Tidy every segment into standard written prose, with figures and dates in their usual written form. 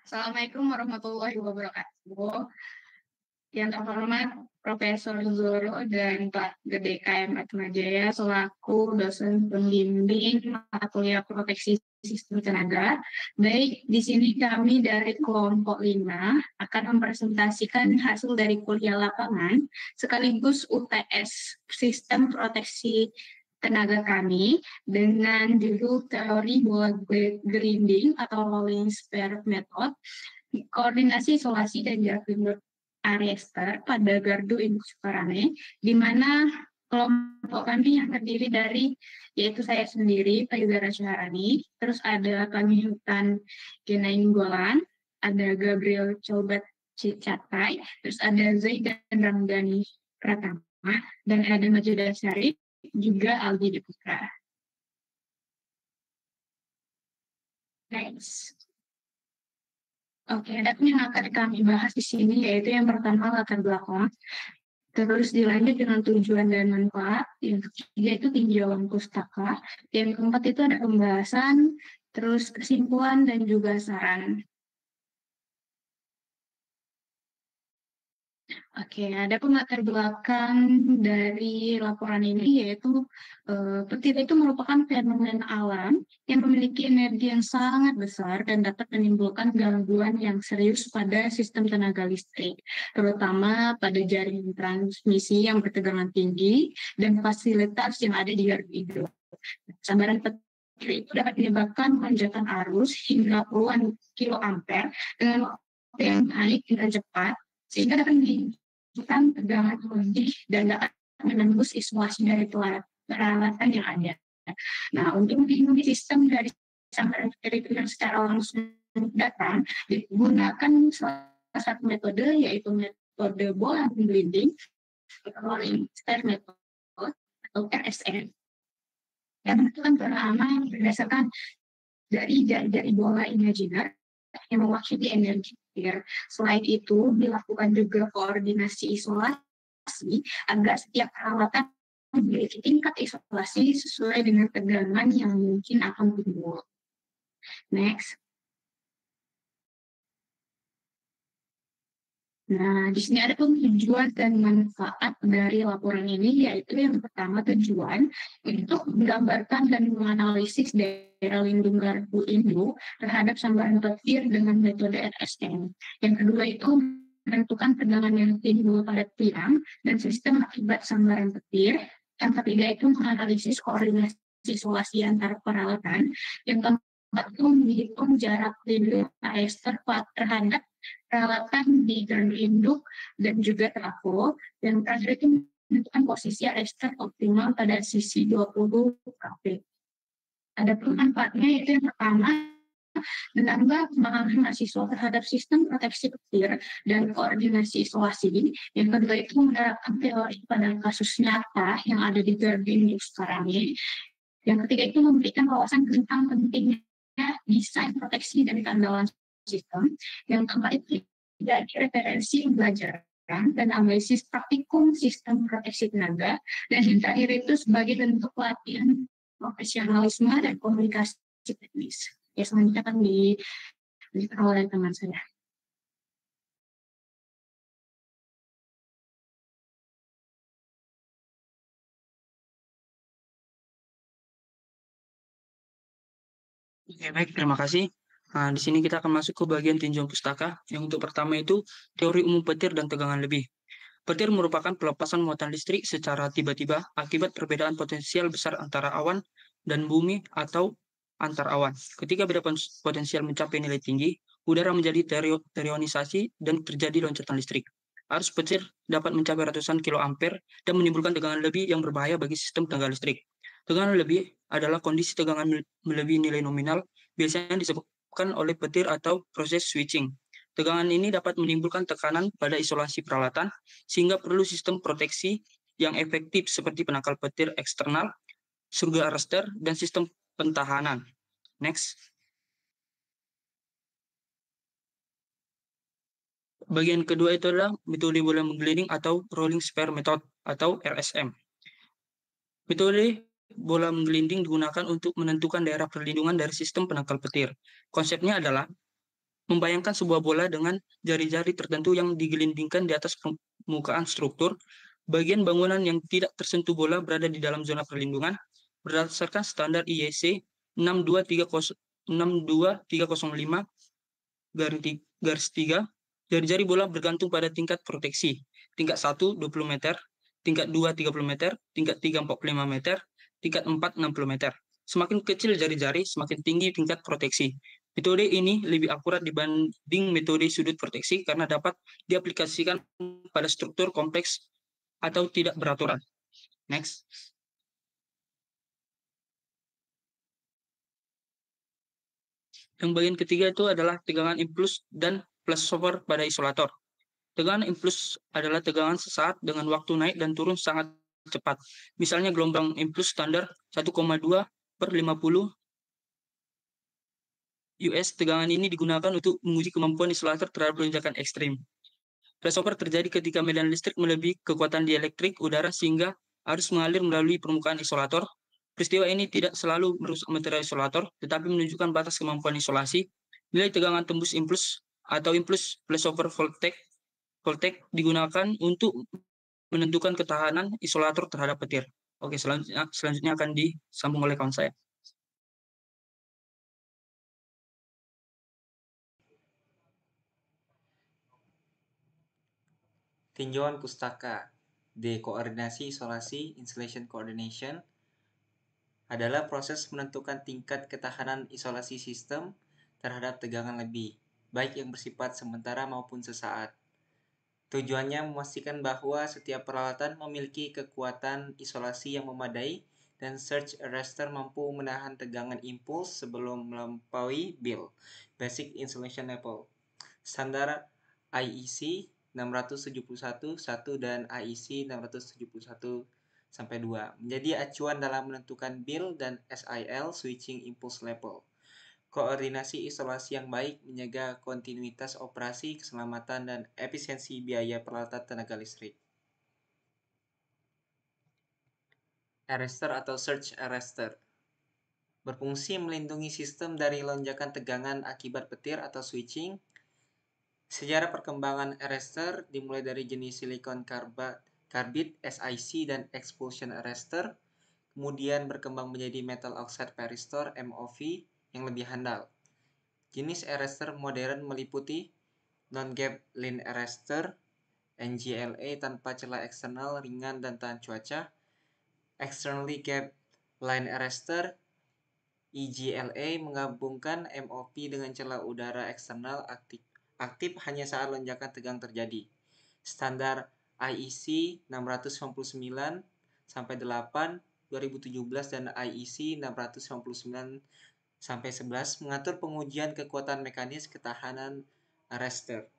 Assalamualaikum warahmatullahi wabarakatuh. Yang terhormat Profesor Zoro dan Pak Gede KM Atmajaya selaku dosen pembimbing mata kuliah proteksi sistem tenaga. Baik, di sini kami dari kelompok 5 akan mempresentasikan hasil dari kuliah lapangan sekaligus UTS sistem proteksi tenaga kami dengan judul teori bola grinding atau rolling spare method, koordinasi isolasi dan jarak lindung Ariester pada Gardu Induk Sukarame, di mana kelompok kami yang terdiri dari yaitu saya sendiri, Pak Yudara Syahrani, terus ada kami Hutan Genainggolan, ada Gabriel Cobat Cicatai, terus ada Zaid dan Ramdhani Pratama, dan ada Majuda Syarif, juga Aldi Deputra. Next. Oke, adapun yang akan kami bahas di sini yaitu yang pertama latar belakang, terus dilanjut dengan tujuan dan manfaat, yang ketiga itu tinjauan pustaka, yang keempat itu ada pembahasan, terus kesimpulan dan juga saran. Oke, ada latar belakang dari laporan ini yaitu petir itu merupakan fenomena alam yang memiliki energi yang sangat besar dan dapat menimbulkan gangguan yang serius pada sistem tenaga listrik, terutama pada jaringan transmisi yang bertegangan tinggi dan fasilitas yang ada di gardu induk. Sambaran petir itu dapat menyebabkan lonjakan arus hingga puluhan kilo ampere dengan waktu yang naik dengan cepat, sehingga dapat menimbulkan tegangan lebih dan dapat menembus isolasi dari peralatan yang ada. Nah, untuk melindungi sistem dari sambaran petir itu yang secara langsung datang, digunakan salah satu metode yaitu metode bola gliding, rolling spare method atau RSM. Yang menentukan pemahaman berdasarkan dari jari-jari bola imajiner yang mewakili energi petir. Selain itu, dilakukan juga koordinasi isolasi agar setiap peralatan memiliki tingkat isolasi sesuai dengan tegangan yang mungkin akan timbul. Next. Nah, di sini ada tujuan dan manfaat dari laporan ini, yaitu yang pertama tujuan untuk menggambarkan dan menganalisis daerah lindung gardu induk terhadap sambaran petir dengan metode RSM. Yang kedua itu menentukan tegangan yang timbul pada tiang dan sistem akibat sambaran petir. Yang ketiga itu menganalisis koordinasi isolasi antar peralatan. Yang keempat itu menghitung jarak lindung Ariester terhadap peralatan di gardu induk dan juga trafo, dan terakhir itu menentukan posisi Ariester optimal pada sisi 20 kV. Ada manfaatnya yaitu yang pertama, menambah pemahaman mahasiswa terhadap sistem proteksi petir dan koordinasi isolasi. Yang kedua itu menerapkan teori pada kasus nyata yang ada di gardu induk sekarang ini. Yang ketiga itu memberikan wawasan tentang pentingnya desain proteksi dan keandalan sistem. Yang keempat itu tidak referensi pembelajaran dan analisis praktikum sistem proteksi tenaga. Dan yang terakhir itu sebagai bentuk pelatihan profesionalisme dan komunikasi teknis. Ya, selanjutnya akan diberikan oleh teman saya. Oke, baik, terima kasih. Nah, di sini kita akan masuk ke bagian tinjauan pustaka. Yang untuk pertama itu teori umum petir dan tegangan lebih. Petir merupakan pelepasan muatan listrik secara tiba-tiba akibat perbedaan potensial besar antara awan dan bumi atau antar awan. Ketika beda potensial mencapai nilai tinggi, udara menjadi terionisasi dan terjadi loncatan listrik. Arus petir dapat mencapai ratusan kilo ampere dan menimbulkan tegangan lebih yang berbahaya bagi sistem tenaga listrik. Tegangan lebih adalah kondisi tegangan melebihi nilai nominal, biasanya disebabkan oleh petir atau proses switching. Tegangan ini dapat menimbulkan tekanan pada isolasi peralatan, sehingga perlu sistem proteksi yang efektif seperti penangkal petir eksternal, surga arrester, dan sistem pentahanan. Next. Bagian kedua itu adalah metode bola menggelinding atau rolling spare method atau RSM. Metode bola menggelinding digunakan untuk menentukan daerah perlindungan dari sistem penangkal petir. Konsepnya adalah Membayangkan sebuah bola dengan jari-jari tertentu yang digelindingkan di atas permukaan struktur. Bagian bangunan yang tidak tersentuh bola berada di dalam zona perlindungan. Berdasarkan standar IEC 62305 garis 3, jari-jari bola bergantung pada tingkat proteksi. Tingkat 1, 20 meter. Tingkat 2, 30 meter. Tingkat 3, 45 meter. Tingkat 4, 60 meter. Semakin kecil jari-jari, semakin tinggi tingkat proteksi. Metode ini lebih akurat dibanding metode sudut proteksi karena dapat diaplikasikan pada struktur kompleks atau tidak beraturan. Next. Yang bagian ketiga itu adalah tegangan impuls dan flashover pada isolator. Tegangan impuls adalah tegangan sesaat dengan waktu naik dan turun sangat cepat. Misalnya gelombang impuls standar 1,2/50 US. Tegangan ini digunakan untuk menguji kemampuan isolator terhadap lonjakan ekstrim. Flashover terjadi ketika medan listrik melebihi kekuatan dielektrik udara sehingga arus mengalir melalui permukaan isolator. Peristiwa ini tidak selalu merusak material isolator, tetapi menunjukkan batas kemampuan isolasi. Nilai tegangan tembus impuls atau impuls flashover voltage digunakan untuk menentukan ketahanan isolator terhadap petir. Oke, selanjutnya akan disambung oleh kawan saya. Tinjauan pustaka D. Koordinasi isolasi Insulation Coordination adalah proses menentukan tingkat ketahanan isolasi sistem terhadap tegangan lebih, baik yang bersifat sementara maupun sesaat. Tujuannya memastikan bahwa setiap peralatan memiliki kekuatan isolasi yang memadai dan surge arrestor mampu menahan tegangan impuls sebelum melampaui BIL, Basic Insulation Level. Standar IEC 671-1 dan IEC 671-2 menjadi acuan dalam menentukan BIL dan SIL Switching Impulse Level. Koordinasi isolasi yang baik menjaga kontinuitas operasi, keselamatan, dan efisiensi biaya peralatan tenaga listrik. Arrestor atau surge arrestor berfungsi melindungi sistem dari lonjakan tegangan akibat petir atau switching. Sejarah perkembangan arrestor dimulai dari jenis silikon karbid SiC dan expulsion arrestor, kemudian berkembang menjadi metal oxide varistor MOV yang lebih handal. Jenis arrestor modern meliputi non-gap line arrestor, NGLA tanpa celah eksternal ringan dan tahan cuaca, externally gap line arrestor, EGLA menggabungkan MOV dengan celah udara eksternal aktif hanya saat lonjakan tegang terjadi. Standar IEC 699-8 2017 dan IEC 699-11 mengatur pengujian kekuatan mekanis ketahanan arrestor.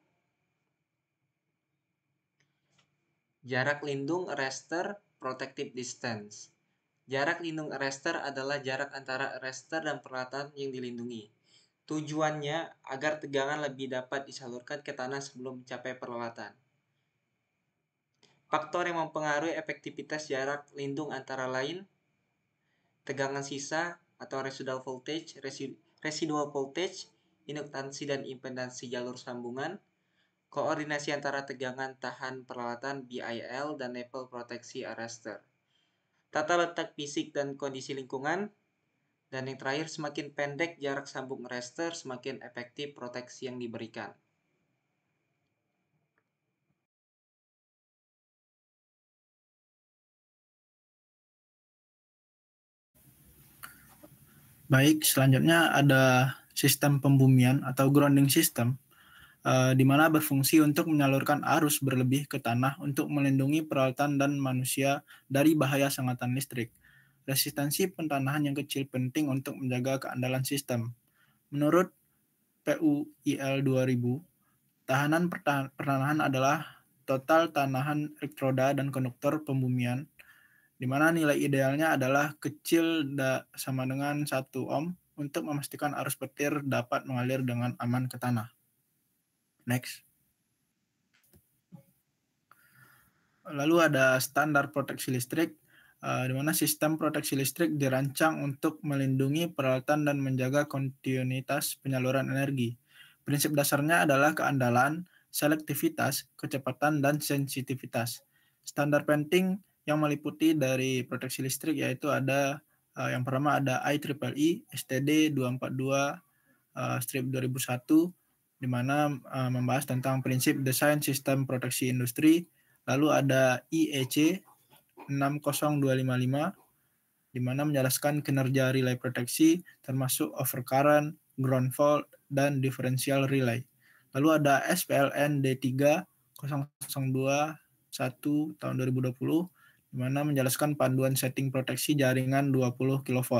Jarak lindung arrestor protective distance. Jarak lindung arrestor adalah jarak antara arrestor dan peralatan yang dilindungi. Tujuannya agar tegangan lebih dapat disalurkan ke tanah sebelum mencapai peralatan. Faktor yang mempengaruhi efektivitas jarak lindung antara lain tegangan sisa atau residual voltage, induktansi dan impedansi jalur sambungan, koordinasi antara tegangan tahan peralatan BIL dan level proteksi arrestor, tata letak fisik dan kondisi lingkungan, dan yang terakhir semakin pendek jarak sambung arrestor, semakin efektif proteksi yang diberikan. Baik, selanjutnya ada sistem pembumian atau grounding system, di mana berfungsi untuk menyalurkan arus berlebih ke tanah untuk melindungi peralatan dan manusia dari bahaya sengatan listrik. Resistensi pentanahan yang kecil penting untuk menjaga keandalan sistem. Menurut PUIL 2000, tahanan pertanahan adalah total tanahan elektroda dan konduktor pembumian, di mana nilai idealnya adalah kecil sama dengan 1 ohm untuk memastikan arus petir dapat mengalir dengan aman ke tanah. Next. Lalu ada standar proteksi listrik, di mana sistem proteksi listrik dirancang untuk melindungi peralatan dan menjaga kontinuitas penyaluran energi. Prinsip dasarnya adalah keandalan, selektivitas, kecepatan, dan sensitivitas. Standar penting yang meliputi dari proteksi listrik yaitu ada yang pertama ada IEEE STD 242/2001 di mana membahas tentang prinsip desain sistem proteksi industri. Lalu ada IEC 60255 di mana menjelaskan kinerja relay proteksi termasuk overcurrent, ground fault, dan differential relay. Lalu ada SPLN D30021 tahun 2020 di mana menjelaskan panduan setting proteksi jaringan 20 kV.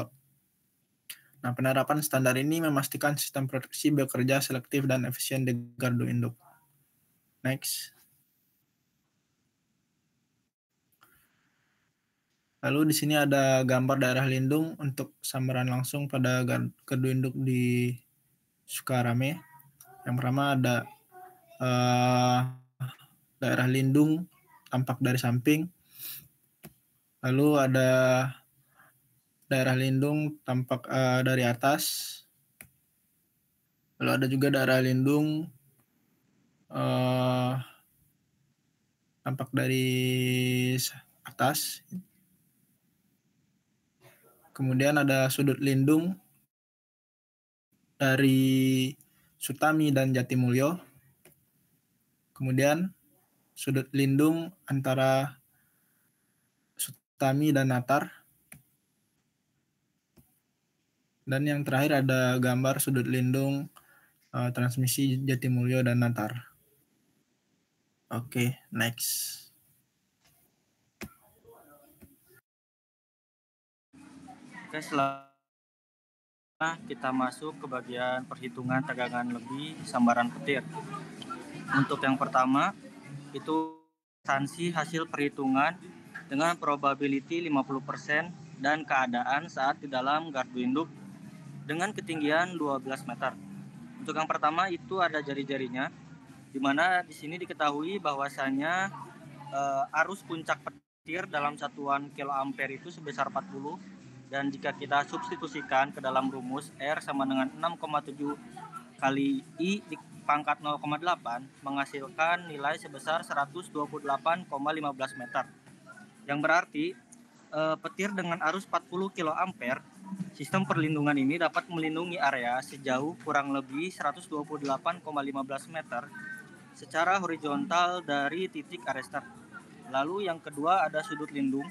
Nah, penerapan standar ini memastikan sistem proteksi bekerja selektif dan efisien di gardu induk. Next. Lalu di sini ada gambar daerah lindung untuk sambaran langsung pada gardu induk di Sukarame. Yang pertama ada daerah lindung tampak dari samping. Lalu ada daerah lindung tampak dari atas. Lalu ada juga daerah lindung tampak dari atas. Kemudian ada sudut lindung dari Sutami dan Jatimulyo. Kemudian sudut lindung antara Sutami dan Natar. Dan yang terakhir ada gambar sudut lindung transmisi Jatimulyo dan Natar. Oke, next. Oke, selanjutnya kita masuk ke bagian perhitungan tegangan lebih sambaran petir. Untuk yang pertama, itu substansi hasil perhitungan dengan probability 50% dan keadaan saat di dalam gardu induk dengan ketinggian 12 meter. Untuk yang pertama itu ada jari-jarinya, di mana di sini diketahui bahwasanya arus puncak petir dalam satuan kiloampere itu sebesar 40. Dan jika kita substitusikan ke dalam rumus R sama dengan 6,7 kali I dipangkat 0,8 menghasilkan nilai sebesar 128,15 meter. Yang berarti petir dengan arus 40 kA, sistem perlindungan ini dapat melindungi area sejauh kurang lebih 128,15 meter secara horizontal dari titik arrester. Lalu yang kedua ada sudut lindung,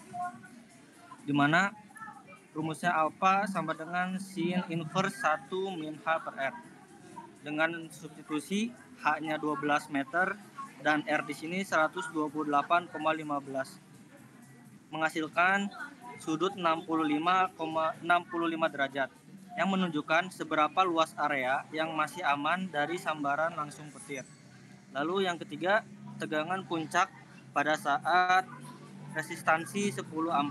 di mana rumusnya alfa sama dengan sin inverse 1 min H per R. Dengan substitusi H-nya 12 meter dan R di sini 128,15. Menghasilkan sudut 65 derajat yang menunjukkan seberapa luas area yang masih aman dari sambaran langsung petir. Lalu yang ketiga, tegangan puncak pada saat resistansi 10 ohm.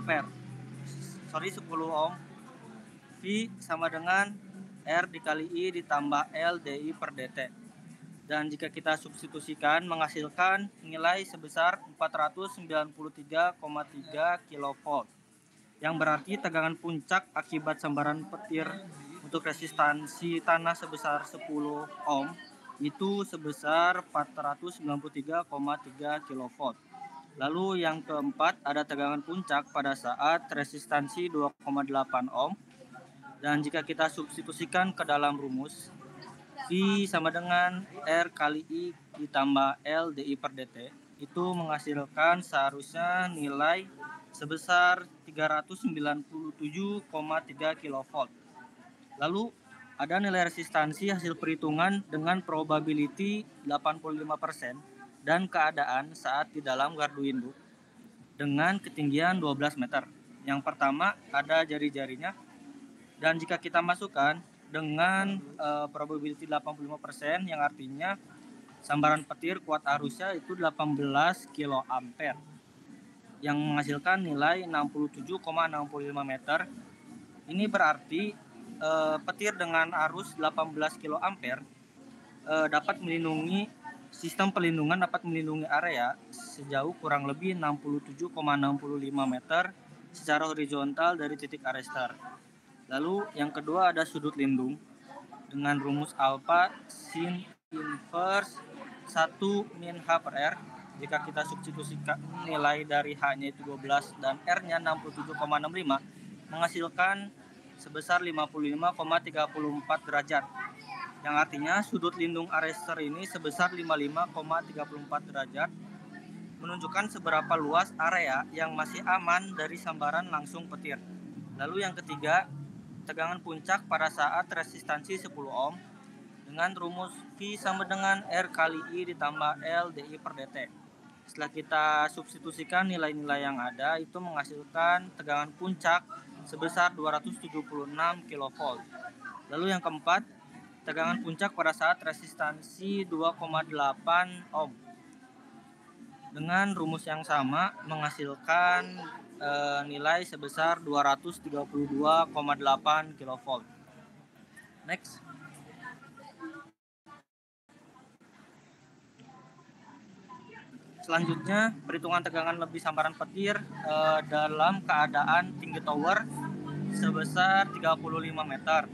V sama dengan R dikali I ditambah L DI per dt. Dan jika kita substitusikan menghasilkan nilai sebesar 493,3 kV. Yang berarti tegangan puncak akibat sambaran petir untuk resistansi tanah sebesar 10 ohm itu sebesar 493,3 kV. Lalu yang keempat ada tegangan puncak pada saat resistansi 2,8 ohm. Dan jika kita substitusikan ke dalam rumus, V sama dengan R kali I ditambah L DI per dt, itu menghasilkan seharusnya nilai sebesar 397,3 kV. Lalu ada nilai resistansi hasil perhitungan dengan probability 85% dan keadaan saat di dalam gardu induk dengan ketinggian 12 meter. Yang pertama ada jari-jarinya, dan jika kita masukkan dengan probability 85% yang artinya sambaran petir kuat arusnya itu 18 kA yang menghasilkan nilai 67,65 meter. Ini berarti petir dengan arus 18 kA dapat melindungi, sistem perlindungan dapat melindungi area sejauh kurang lebih 67,65 meter secara horizontal dari titik arrester. Lalu yang kedua ada sudut lindung, dengan rumus alfa sin inverse 1 min H per R. Jika kita substitusikan nilai dari H-nya itu 12 dan R-nya 67,65 menghasilkan sebesar 55,34 derajat. Yang artinya sudut lindung arrester ini sebesar 55,34 derajat, menunjukkan seberapa luas area yang masih aman dari sambaran langsung petir. Lalu yang ketiga, tegangan puncak pada saat resistansi 10 ohm dengan rumus V sama dengan R kali I ditambah L dI per dt. Setelah kita substitusikan nilai-nilai yang ada, itu menghasilkan tegangan puncak sebesar 276 kV. Lalu yang keempat, tegangan puncak pada saat resistansi 2,8 ohm dengan rumus yang sama menghasilkan nilai sebesar 232,8 kV. Next. Selanjutnya, perhitungan tegangan lebih sambaran petir dalam keadaan tinggi tower sebesar 35 meter.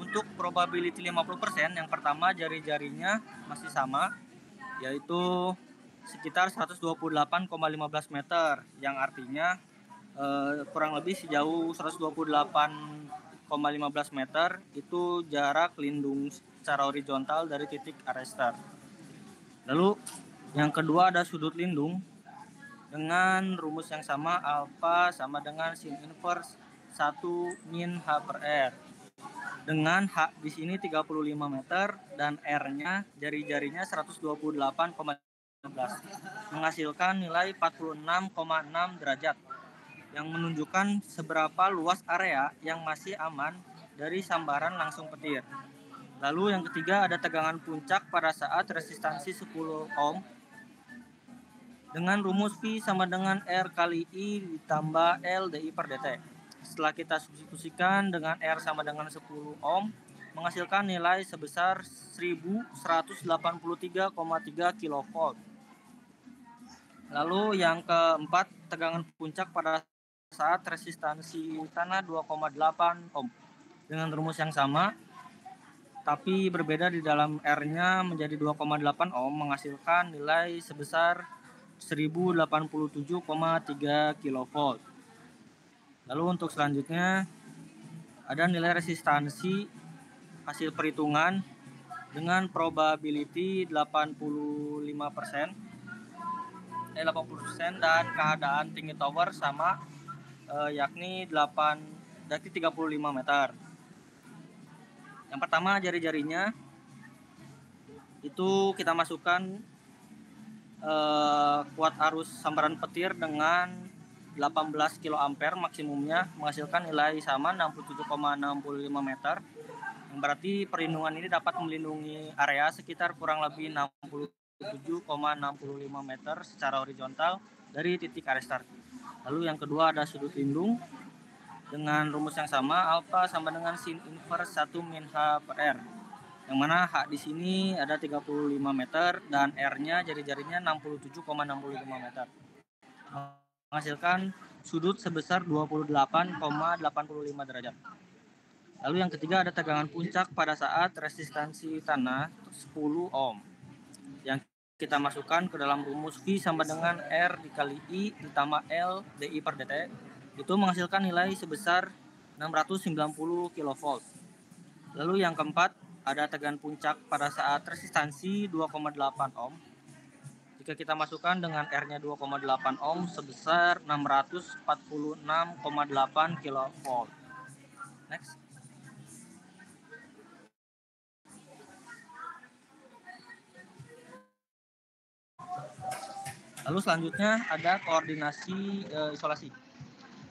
Untuk probability 50%, yang pertama jari-jarinya masih sama, yaitu sekitar 128,15 meter, yang artinya kurang lebih sejauh 128,15 meter itu jarak lindung secara horizontal dari titik arrester. Lalu yang kedua ada sudut lindung dengan rumus yang sama, alfa sama dengan sin inverse 1 min H per R. Dengan H di sini 35 meter dan R-nya jari-jarinya 128,15 menghasilkan nilai 46,6 derajat yang menunjukkan seberapa luas area yang masih aman dari sambaran langsung petir. Lalu yang ketiga ada tegangan puncak pada saat resistansi 10 ohm dengan rumus V sama dengan R kali I ditambah L dI per dt. Setelah kita substitusikan dengan R sama dengan 10 ohm menghasilkan nilai sebesar 1183,3 kV. Lalu yang keempat, tegangan puncak pada saat resistansi tanah 2,8 ohm dengan rumus yang sama, tapi berbeda di dalam R-nya menjadi 2,8 ohm menghasilkan nilai sebesar 1087,3 kV. Lalu untuk selanjutnya ada nilai resistansi hasil perhitungan dengan probability 80% dan keadaan tinggi tower sama yakni 35 meter. Yang pertama jari-jarinya itu kita masukkan kuat arus sambaran petir dengan 18 kA maksimumnya menghasilkan nilai sama 67,65 meter. Yang berarti perlindungan ini dapat melindungi area sekitar kurang lebih 67,65 meter secara horizontal dari titik arrester. Lalu yang kedua ada sudut lindung dengan rumus yang sama, alfa sama dengan sin inverse 1 min H per R. Yang mana H di sini ada 35 meter dan R-nya jari-jarinya 67,65 meter. Menghasilkan sudut sebesar 28,85 derajat. Lalu yang ketiga ada tegangan puncak pada saat resistansi tanah 10 ohm. Yang kita masukkan ke dalam rumus V sama dengan R dikali I ditambah L dI per dt. Itu menghasilkan nilai sebesar 690 kV. Lalu yang keempat ada tegangan puncak pada saat resistansi 2,8 ohm. Jika kita masukkan dengan R-nya 2,8 ohm sebesar 646,8 kV. Next. Lalu selanjutnya ada koordinasi isolasi.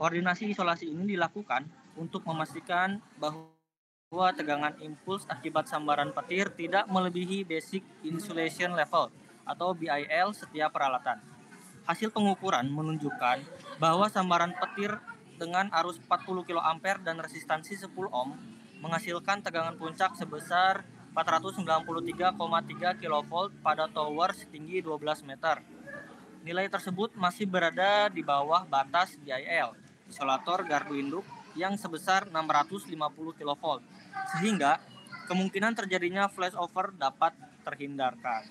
Koordinasi isolasi ini dilakukan untuk memastikan bahwa tegangan impuls akibat sambaran petir tidak melebihi basic insulation level atau BIL setiap peralatan. Hasil pengukuran menunjukkan bahwa sambaran petir dengan arus 40 kA dan resistansi 10 ohm menghasilkan tegangan puncak sebesar 493,3 kV pada tower setinggi 12 meter. Nilai tersebut masih berada di bawah batas BIL, isolator gardu induk, yang sebesar 650 kV. Sehingga kemungkinan terjadinya flashover dapat terhindarkan.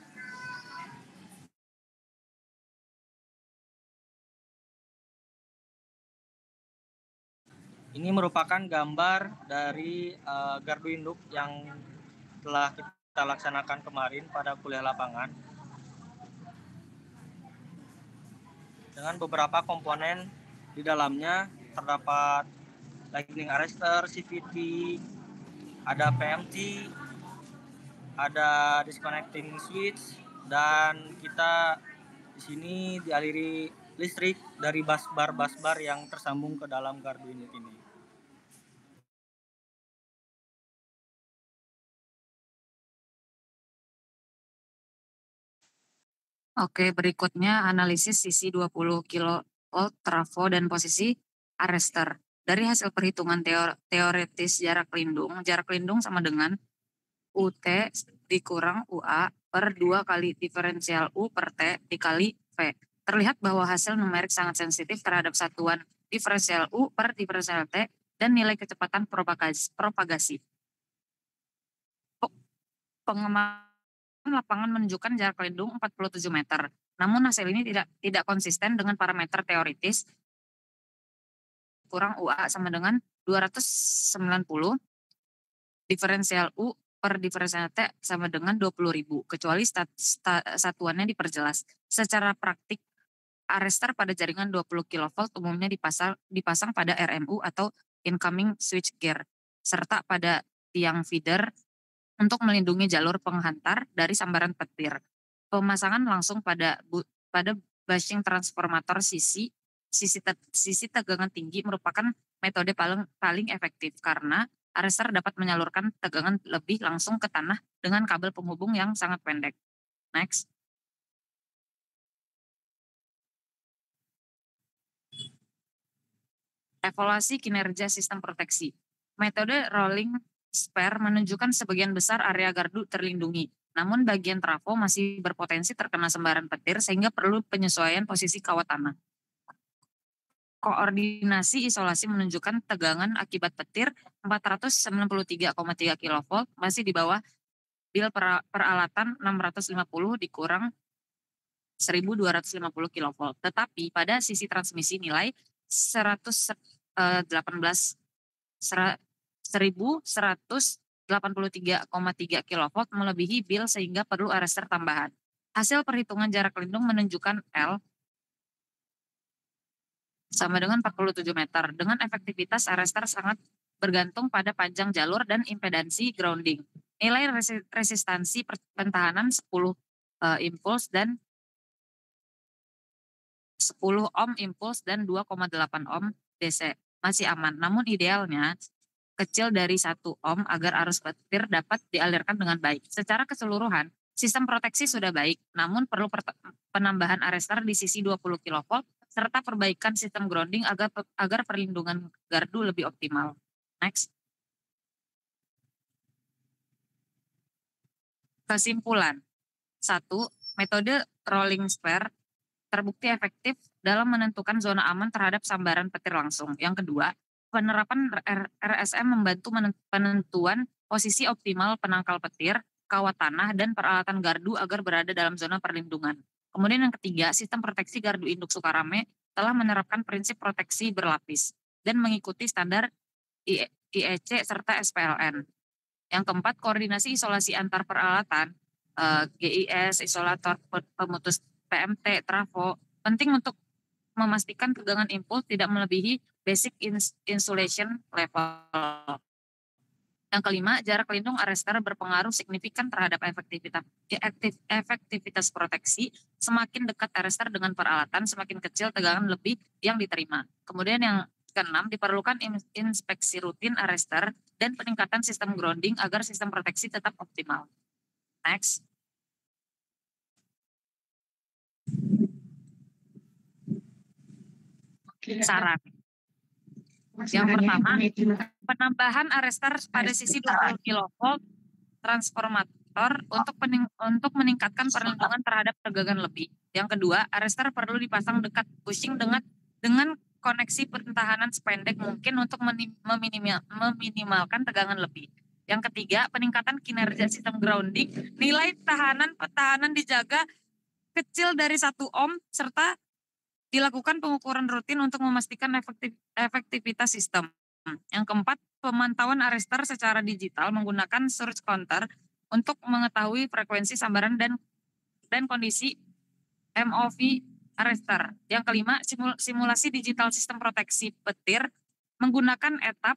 Ini merupakan gambar dari gardu induk yang telah kita laksanakan kemarin pada kuliah lapangan. Dengan beberapa komponen di dalamnya terdapat lightning arrestor, CVT, ada PMT, ada disconnecting switch, dan kita di sini dialiri listrik dari busbar yang tersambung ke dalam gardu induk ini. Oke, berikutnya analisis sisi 20 kV trafo dan posisi arrestor. Dari hasil perhitungan teoretis jarak lindung sama dengan UT dikurang UA per 2 kali diferensial U per T dikali V. Terlihat bahwa hasil numerik sangat sensitif terhadap satuan diferensial U per diferensial T dan nilai kecepatan propagasi. Pengembangan lapangan menunjukkan jarak lindung 47 meter. Namun hasil ini tidak konsisten dengan parameter teoritis kurang UA sama dengan 290 diferensial U per diferensial T sama dengan 20.000, kecuali satuannya diperjelas. Secara praktik, arrestor pada jaringan 20 kV umumnya dipasang pada RMU atau incoming switchgear, serta pada tiang feeder untuk melindungi jalur penghantar dari sambaran petir. Pemasangan langsung pada bushing transformator sisi tegangan tinggi merupakan metode paling efektif karena arrestor dapat menyalurkan tegangan lebih langsung ke tanah dengan kabel penghubung yang sangat pendek. Next. Evaluasi kinerja sistem proteksi. Metode rolling spare menunjukkan sebagian besar area gardu terlindungi, namun bagian trafo masih berpotensi terkena sembaran petir sehingga perlu penyesuaian posisi kawat tanah. Koordinasi isolasi menunjukkan tegangan akibat petir 493,3 kV masih di bawah bil peralatan 650 dikurang 1250 kV. Tetapi pada sisi transmisi nilai 1183,3 kV melebihi bil sehingga perlu arrestor tambahan. Hasil perhitungan jarak lindung menunjukkan L sama dengan 47 meter. Dengan efektivitas arrestor sangat bergantung pada panjang jalur dan impedansi grounding. Nilai resistansi pentahanan 10 impuls dan 10 ohm impuls dan 2,8 ohm DC masih aman. Namun idealnya kecil dari 1 ohm agar arus petir dapat dialirkan dengan baik. Secara keseluruhan, sistem proteksi sudah baik, namun perlu penambahan arrestor di sisi 20 kV serta perbaikan sistem grounding agar perlindungan gardu lebih optimal. Next. Kesimpulan. 1. Metode rolling spare terbukti efektif dalam menentukan zona aman terhadap sambaran petir langsung. Yang kedua, penerapan RSM membantu penentuan posisi optimal penangkal petir, kawat tanah, dan peralatan gardu agar berada dalam zona perlindungan. Kemudian yang ketiga, sistem proteksi gardu induk Sukarame telah menerapkan prinsip proteksi berlapis dan mengikuti standar IEC serta SPLN. Yang keempat, koordinasi isolasi antar peralatan, GIS, isolator, pemutus PMT, trafo, penting untuk memastikan tegangan impuls tidak melebihi basic insulation level. Yang kelima, jarak lindung arrestor berpengaruh signifikan terhadap efektivitas proteksi. Semakin dekat arrestor dengan peralatan, semakin kecil tegangan lebih yang diterima. Kemudian yang keenam, diperlukan inspeksi rutin arrestor dan peningkatan sistem grounding agar sistem proteksi tetap optimal. Next. Saran. Yang pertama, penambahan arrestor pada sisi 20 kV transformator untuk meningkatkan perlindungan terhadap tegangan lebih. Yang kedua, arrestor perlu dipasang dekat bushing dengan koneksi pentahanan sependek mungkin untuk meminimalkan tegangan lebih. Yang ketiga, peningkatan kinerja sistem grounding, nilai pertahanan dijaga kecil dari 1 ohm, serta dilakukan pengukuran rutin untuk memastikan efektivitas sistem. Yang keempat, pemantauan arrester secara digital menggunakan surge counter untuk mengetahui frekuensi sambaran dan kondisi MOV arrester. Yang kelima, simulasi digital sistem proteksi petir menggunakan etap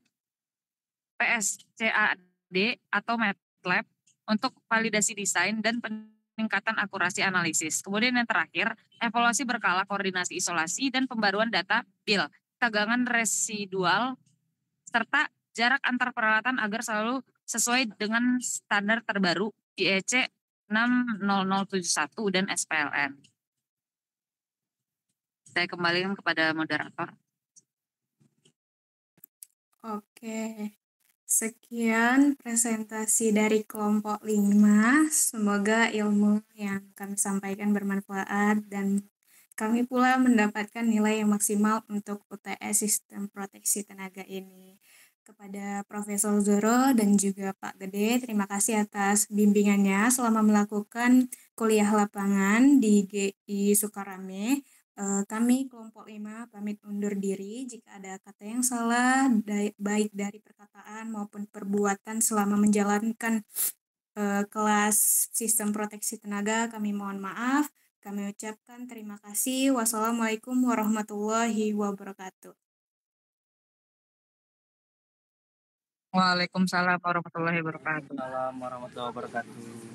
PSCAD atau MATLAB untuk validasi desain dan peningkatan akurasi analisis. Kemudian yang terakhir, evaluasi berkala, koordinasi isolasi, dan pembaruan data BIL, tegangan residual, serta jarak antar peralatan agar selalu sesuai dengan standar terbaru IEC 60071 dan SPLN. Saya kembalikan kepada moderator. Oke, sekian presentasi dari kelompok 5. Semoga ilmu yang kami sampaikan bermanfaat dan kami pula mendapatkan nilai yang maksimal untuk UTS Sistem Proteksi Tenaga ini. Kepada Profesor Zoro dan juga Pak Gede, terima kasih atas bimbingannya selama melakukan kuliah lapangan di GI Sukarame. Kami kelompok 5 pamit undur diri jika ada kata yang salah baik dari perkataan maupun perbuatan selama menjalankan kelas sistem proteksi tenaga. Kami mohon maaf. Kami ucapkan terima kasih. Wassalamualaikum warahmatullahi wabarakatuh. Waalaikumsalam warahmatullahi wabarakatuh. Waalaikumsalam warahmatullahi wabarakatuh.